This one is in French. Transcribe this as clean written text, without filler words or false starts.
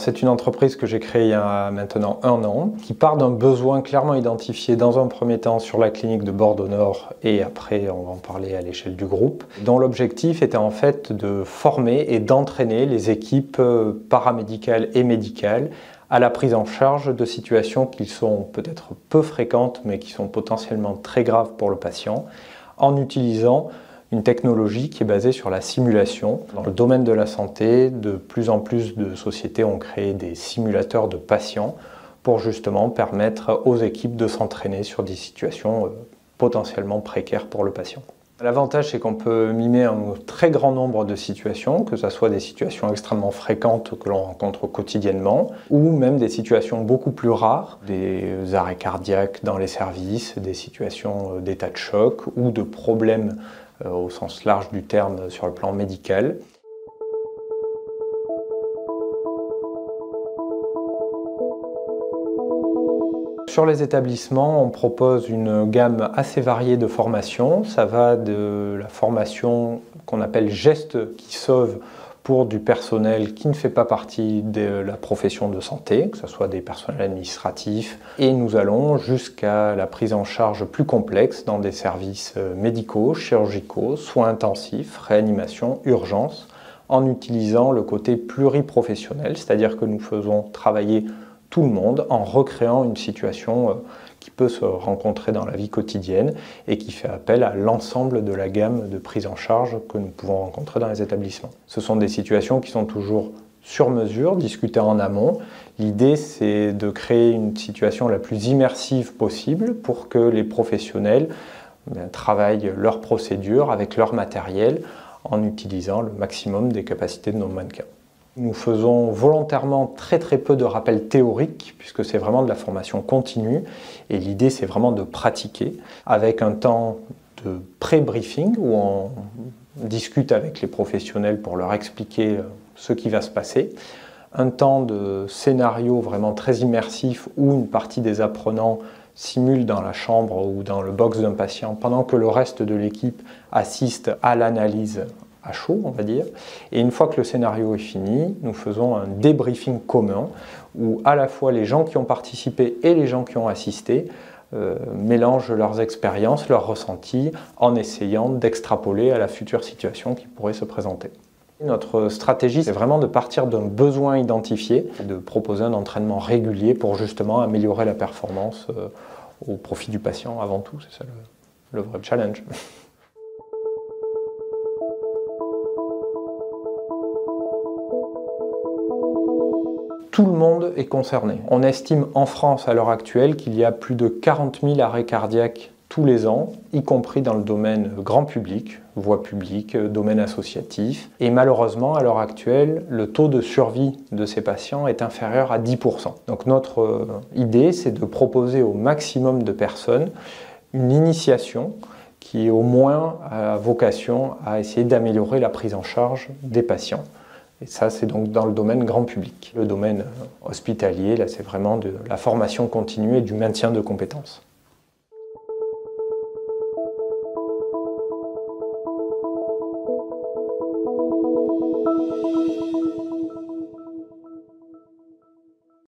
c'est une entreprise que j'ai créée il y a maintenant 1 an, qui part d'un besoin clairement identifié dans un premier temps sur la clinique de Bordeaux-Nord et après on va en parler à l'échelle du groupe, dont l'objectif était en fait de former et d'entraîner les équipes paramédicales et médicales à la prise en charge de situations qui sont peut-être peu fréquentes mais qui sont potentiellement très graves pour le patient, en utilisant une technologie qui est basée sur la simulation. Dans le domaine de la santé, de plus en plus de sociétés ont créé des simulateurs de patients pour justement permettre aux équipes de s'entraîner sur des situations potentiellement précaires pour le patient. L'avantage, c'est qu'on peut mimer un très grand nombre de situations, que ce soit des situations extrêmement fréquentes que l'on rencontre quotidiennement, ou même des situations beaucoup plus rares, des arrêts cardiaques dans les services, des situations d'état de choc ou de problèmes au sens large du terme sur le plan médical. Sur les établissements, on propose une gamme assez variée de formations. Ça va de la formation qu'on appelle gestes qui sauvent pour du personnel qui ne fait pas partie de la profession de santé, que ce soit des personnels administratifs, et nous allons jusqu'à la prise en charge plus complexe dans des services médicaux, chirurgicaux, soins intensifs, réanimation, urgence, en utilisant le côté pluriprofessionnel, c'est-à-dire que nous faisons travailler tout le monde en recréant une situation qui peut se rencontrer dans la vie quotidienne et qui fait appel à l'ensemble de la gamme de prise en charge que nous pouvons rencontrer dans les établissements. Ce sont des situations qui sont toujours sur mesure, discutées en amont. L'idée, c'est de créer une situation la plus immersive possible pour que les professionnels travaillent leurs procédures avec leur matériel en utilisant le maximum des capacités de nos mannequins. Nous faisons volontairement très peu de rappels théoriques puisque c'est vraiment de la formation continue et l'idée c'est vraiment de pratiquer avec un temps de pré-briefing où on discute avec les professionnels pour leur expliquer ce qui va se passer, un temps de scénario vraiment très immersif où une partie des apprenants simule dans la chambre ou dans le box d'un patient pendant que le reste de l'équipe assiste à l'analyse à chaud, on va dire. Et une fois que le scénario est fini, nous faisons un débriefing commun où à la fois les gens qui ont participé et les gens qui ont assisté mélangent leurs expériences, leurs ressentis en essayant d'extrapoler à la future situation qui pourrait se présenter. Notre stratégie, c'est vraiment de partir d'un besoin identifié et de proposer un entraînement régulier pour justement améliorer la performance au profit du patient avant tout. C'est ça le vrai challenge. Tout le monde est concerné. On estime en France à l'heure actuelle qu'il y a plus de 40 000 arrêts cardiaques tous les ans, y compris dans le domaine grand public, voie publique, domaine associatif. Et malheureusement, à l'heure actuelle, le taux de survie de ces patients est inférieur à 10%. Donc notre idée, c'est de proposer au maximum de personnes une initiation qui au moins a vocation à essayer d'améliorer la prise en charge des patients. Et ça, c'est donc dans le domaine grand public. Le domaine hospitalier, là, c'est vraiment de la formation continue et du maintien de compétences.